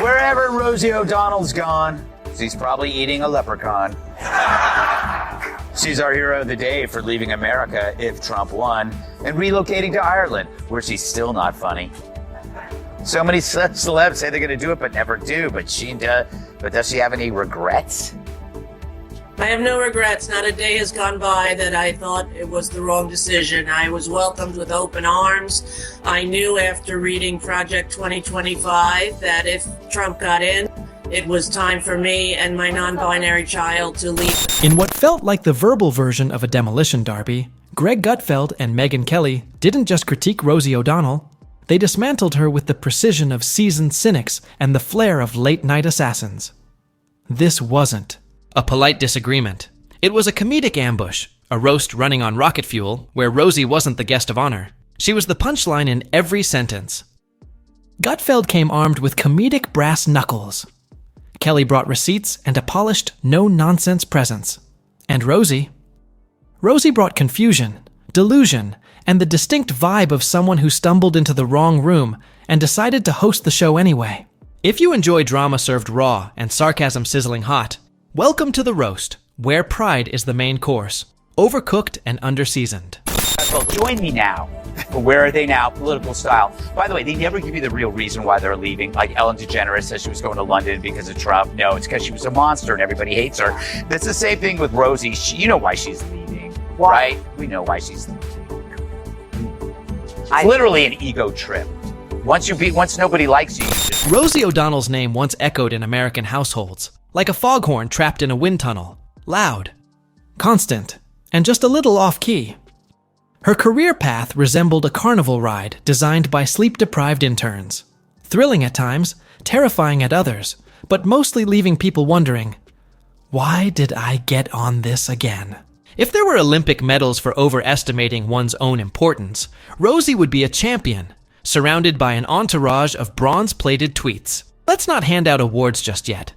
Wherever Rosie O'Donnell's gone, she's probably eating a leprechaun. She's our hero of the day for leaving America if Trump won and relocating to Ireland, where she's still not funny. So many celebs say they're going to do it but never do, but does she have any regrets? I have no regrets. Not a day has gone by that I thought it was the wrong decision. I was welcomed with open arms. I knew after reading Project 2025 that if Trump got in, it was time for me and my non-binary child to leave. In what felt like the verbal version of a demolition derby, Greg Gutfeld and Megyn Kelly didn't just critique Rosie O'Donnell, they dismantled her with the precision of seasoned cynics and the flair of late-night assassins. This wasn't a polite disagreement. It was a comedic ambush, a roast running on rocket fuel, where Rosie wasn't the guest of honor. She was the punchline in every sentence. Gutfeld came armed with comedic brass knuckles. Kelly brought receipts and a polished, no-nonsense presence. And Rosie brought confusion, delusion, and the distinct vibe of someone who stumbled into the wrong room and decided to host the show anyway. If you enjoy drama served raw and sarcasm sizzling hot, welcome to the roast, where pride is the main course, overcooked and underseasoned. Well, join me now. Where are they now? Political style. By the way, they never give you the real reason why they're leaving. Like Ellen DeGeneres says she was going to London because of Trump. No, it's because she was a monster and everybody hates her. That's the same thing with Rosie. You know why she's leaving, right? We know why she's leaving. It's literally an ego trip. Once nobody likes you. Rosie O'Donnell's name once echoed in American households, like a foghorn trapped in a wind tunnel. Loud, constant, and just a little off-key. Her career path resembled a carnival ride designed by sleep-deprived interns. Thrilling at times, terrifying at others, but mostly leaving people wondering, why did I get on this again? If there were Olympic medals for overestimating one's own importance, Rosie would be a champion, surrounded by an entourage of bronze-plated tweets. Let's not hand out awards just yet.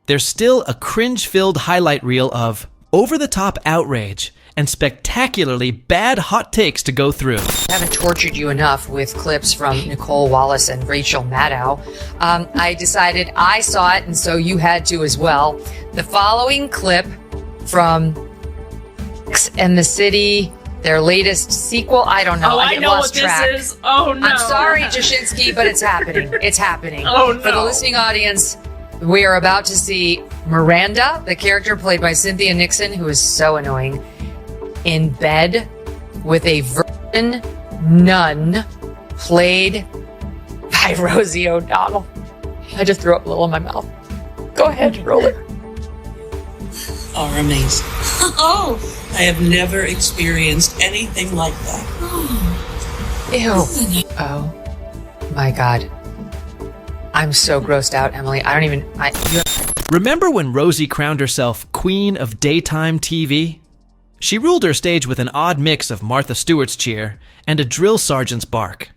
There's still a cringe-filled highlight reel of over-the-top outrage and spectacularly bad hot takes to go through. I haven't tortured you enough with clips from Nicole Wallace and Rachel Maddow. I decided I saw it, and so you had to as well. The following clip from Sex and the City, their latest sequel. I don't know. Oh, I know what track. this is. Oh, no. I'm sorry, Jashinsky, but it's happening. It's happening. Oh, no. For the listening audience, we are about to see Miranda, the character played by Cynthia Nixon, who is so annoying, in bed with a virgin nun played by Rosie O'Donnell. I just threw up a little in my mouth. Go ahead, roll it. Are amazing. Oh, I have never experienced anything like that. Ew. Oh my God. I'm so grossed out, Emily. Remember when Rosie crowned herself Queen of Daytime TV? She ruled her stage with an odd mix of Martha Stewart's cheer and a drill sergeant's bark.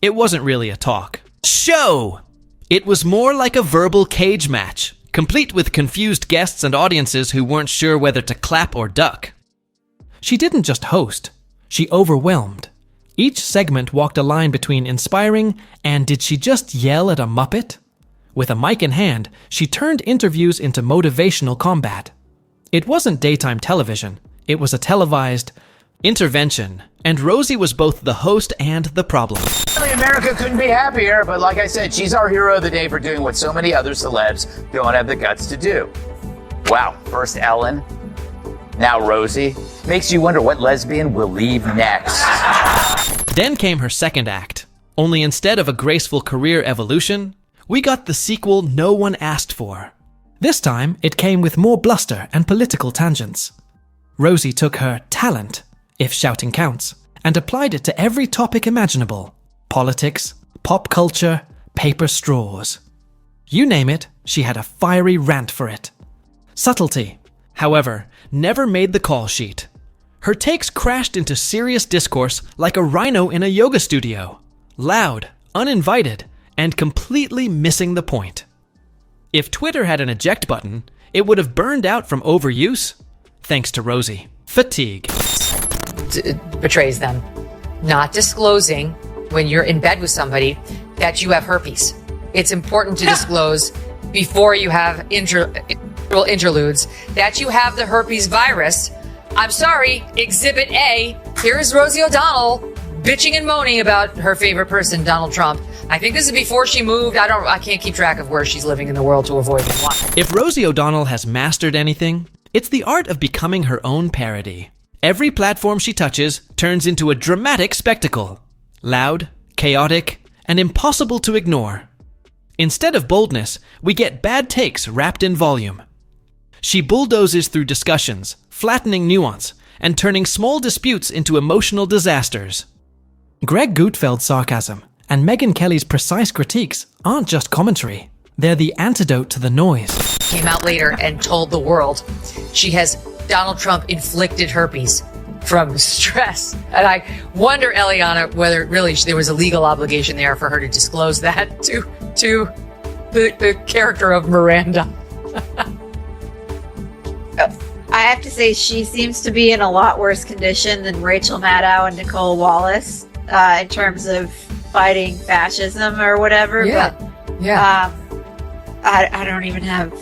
It wasn't really a talk show. It was more like a verbal cage match, complete with confused guests and audiences who weren't sure whether to clap or duck. She didn't just host, she overwhelmed. Each segment walked a line between inspiring and did she just yell at a Muppet? With a mic in hand, she turned interviews into motivational combat. It wasn't daytime television, it was a televised intervention, and Rosie was both the host and the problem. America couldn't be happier, but like I said, she's our hero of the day for doing what so many other celebs don't have the guts to do. Wow, first Ellen, now Rosie. Makes you wonder what lesbian will leave next. Then came her second act. Only instead of a graceful career evolution, we got the sequel no one asked for. This time, it came with more bluster and political tangents. Rosie took her talent, if shouting counts, and applied it to every topic imaginable. Politics, pop culture, paper straws. You name it, she had a fiery rant for it. Subtlety, however, never made the call sheet. Her takes crashed into serious discourse like a rhino in a yoga studio. Loud, uninvited, and completely missing the point. If Twitter had an eject button, it would have burned out from overuse, thanks to Rosie. Fatigue. Betrays them. Not disclosing when you're in bed with somebody that you have herpes. it's important to disclose before you have interludes that you have the herpes virus. I'm sorry, Exhibit A. Here's Rosie O'Donnell bitching and moaning about her favorite person, Donald Trump. I think this is before she moved. I can't keep track of where she's living in the world to avoid them. If Rosie O'Donnell has mastered anything, it's the art of becoming her own parody. Every platform she touches turns into a dramatic spectacle. Loud, chaotic, and impossible to ignore. Instead of boldness, we get bad takes wrapped in volume. She bulldozes through discussions, flattening nuance, and turning small disputes into emotional disasters. Greg Gutfeld's sarcasm and Megyn Kelly's precise critiques aren't just commentary. They're the antidote to the noise. Came out later and told the world Donald Trump inflicted herpes from stress. And I wonder, Eliana, whether really there was a legal obligation there for her to disclose that to the character of Miranda. I have to say, she seems to be in a lot worse condition than Rachel Maddow and Nicole Wallace in terms of fighting fascism or whatever. Yeah. But Yeah. I don't even have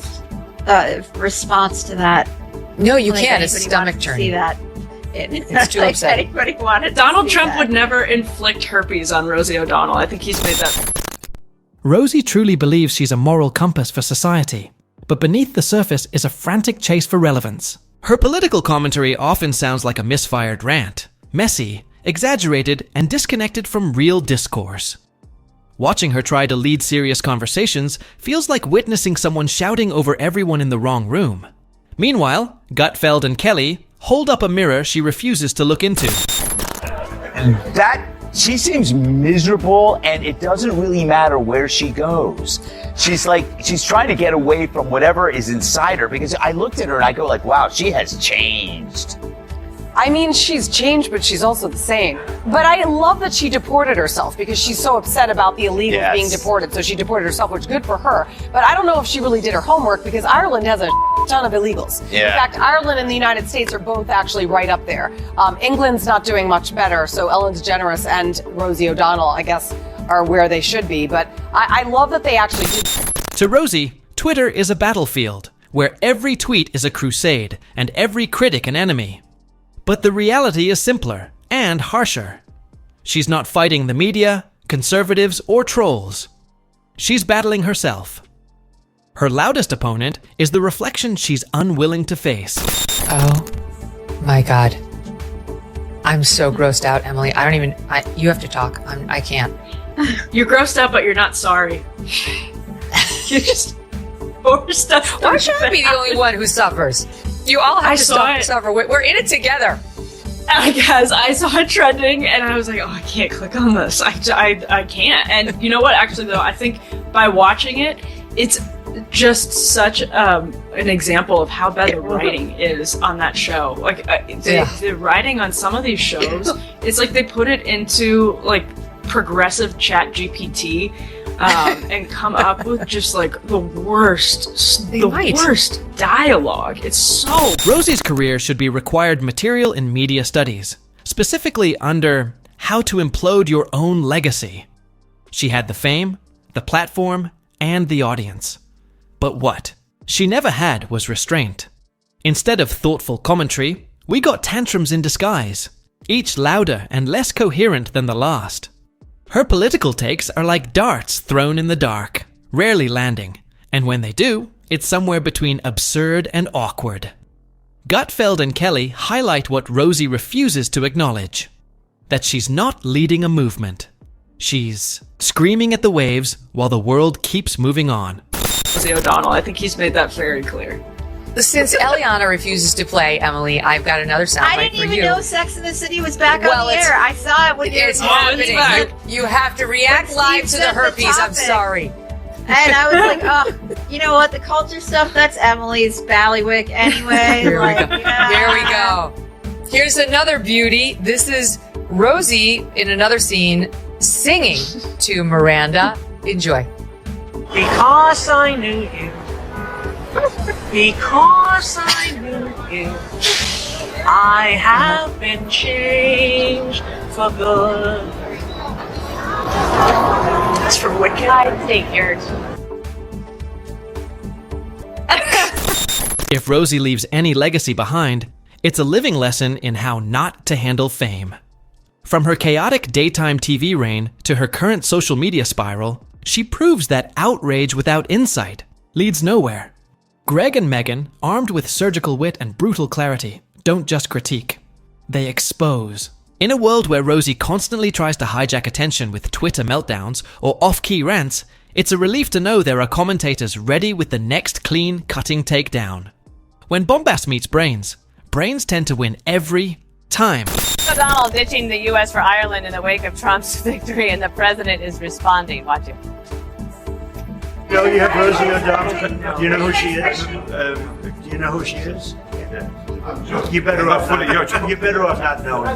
a response to that. No, you Like, can't. It's anybody stomach wanted to turning. see that. It's too Like, upsetting. anybody wanted to Donald see Trump that. would never inflict herpes on Rosie O'Donnell. I think he's made that. Rosie truly believes she's a moral compass for society, but beneath the surface is a frantic chase for relevance. Her political commentary often sounds like a misfired rant, messy, exaggerated, and disconnected from real discourse. Watching her try to lead serious conversations feels like witnessing someone shouting over everyone in the wrong room. Meanwhile, Gutfeld and Kelly hold up a mirror she refuses to look into. She seems miserable, and it doesn't really matter where she goes. She's trying to get away from whatever is inside her, because I looked at her and I go like, wow, she has changed. I mean, she's changed, but she's also the same. But I love that she deported herself because she's so upset about the illegals being deported. So she deported herself, which is good for her. But I don't know if she really did her homework because Ireland has a ton of illegals. Yeah. In fact, Ireland and the United States are both actually right up there. England's not doing much better. So Ellen DeGeneres and Rosie O'Donnell, I guess, are where they should be. But I love that they actually did. To Rosie, Twitter is a battlefield where every tweet is a crusade and every critic an enemy. But the reality is simpler and harsher. She's not fighting the media, conservatives, or trolls. She's battling herself. Her loudest opponent is the reflection she's unwilling to face. Oh my God. I'm so grossed out, Emily. You have to talk. I can't. You're grossed out, but you're not sorry. You're just forced up. Why should I be the only one who suffers? You all have to suffer. We're in it together. Because I saw it trending and I was like, oh, I can't click on this. I can't. And you know what? Actually, though, I think by watching it, it's just such an example of how bad the writing is on that show. Like the writing on some of these shows, it's like they put it into like progressive Chat GPT. And come up with just like the worst dialogue. It's so... Rosie's career should be required material in media studies, specifically under how to implode your own legacy. She had the fame, the platform, and the audience. But what she never had was restraint. Instead of thoughtful commentary, we got tantrums in disguise, each louder and less coherent than the last. Her political takes are like darts thrown in the dark, rarely landing, and when they do, it's somewhere between absurd and awkward. Gutfeld and Kelly highlight what Rosie refuses to acknowledge: that she's not leading a movement. She's screaming at the waves while the world keeps moving on. Rosie O'Donnell, I think he's made that very clear. Since Eliana refuses to play, Emily, I've got another soundbite for you. I didn't even know Sex and the City was back on the air. I saw it when it's happening. You have to react live to the herpes. I'm sorry. And I was like, oh, you know what? The culture stuff, that's Emily's ballywick anyway. There we go. Here's another beauty. This is Rosie in another scene singing to Miranda. Enjoy. Because I knew you. Because I knew you, I have been changed for good. It's from Wicked. I figured. If Rosie leaves any legacy behind, it's a living lesson in how not to handle fame. From her chaotic daytime TV reign to her current social media spiral, she proves that outrage without insight leads nowhere. Greg and Megyn, armed with surgical wit and brutal clarity, don't just critique. They expose. In a world where Rosie constantly tries to hijack attention with Twitter meltdowns or off-key rants, it's a relief to know there are commentators ready with the next clean, cutting takedown. When bombast meets brains, brains tend to win every time. O'Donnell ditching the U.S. for Ireland in the wake of Trump's victory, and the president is responding. Watch it. You know, you have Rosie O'Donnell. Do you know who she is? Do you know who she is? You're better off not knowing.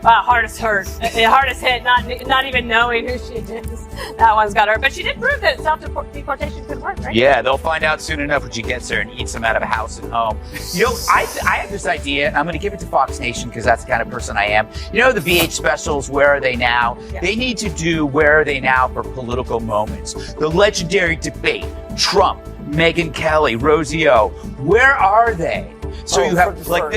Hardest hit, not even knowing who she is. That one's got her. But she did prove that self-deportation could work, right? Yeah, they'll find out soon enough when she gets there and eats them out of a house and home. You know, I have this idea, and I'm going to give it to Fox Nation because that's the kind of person I am. You know the VH specials, Where Are They Now? Yeah. They need to do Where Are They Now for political moments. The legendary debate, Trump, Megyn Kelly, Rosie O. Where are they? So you have where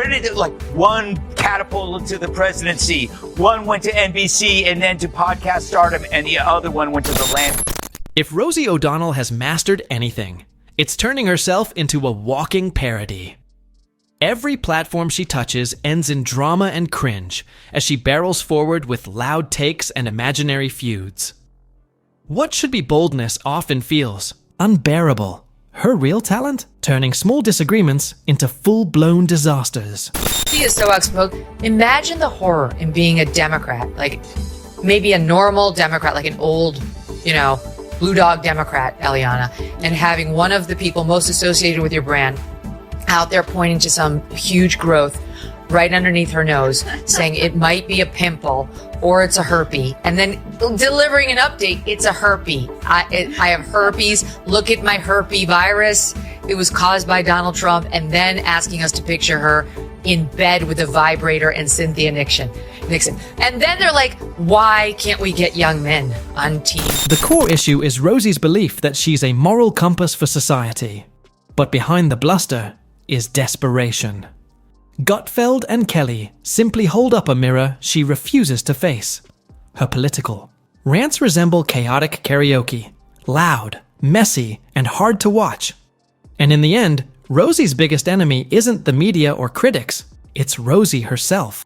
did it, like, one catapulted to the presidency, one went to NBC and then to podcast stardom, and the other one went to the land. If Rosie O'Donnell has mastered anything, it's turning herself into a walking parody. Every platform she touches ends in drama and cringe as she barrels forward with loud takes and imaginary feuds. What should be boldness often feels unbearable. Her real talent? Turning small disagreements into full-blown disasters. She is so outspoken. Imagine the horror in being a Democrat, like maybe a normal Democrat, like an old, blue dog Democrat, Eliana, and having one of the people most associated with your brand out there pointing to some huge growth right underneath her nose, saying it might be a pimple or it's a herpes, and then delivering an update, it's a herpes. I have herpes. Look at my herpes virus. It was caused by Donald Trump, and then asking us to picture her in bed with a vibrator and Cynthia Nixon. And then they're like, why can't we get young men on TV? The core issue is Rosie's belief that she's a moral compass for society. But behind the bluster is desperation. Gutfeld and Kelly simply hold up a mirror she refuses to face. Her political. Rants resemble chaotic karaoke. Loud, messy, and hard to watch. And in the end, Rosie's biggest enemy isn't the media or critics. It's Rosie herself.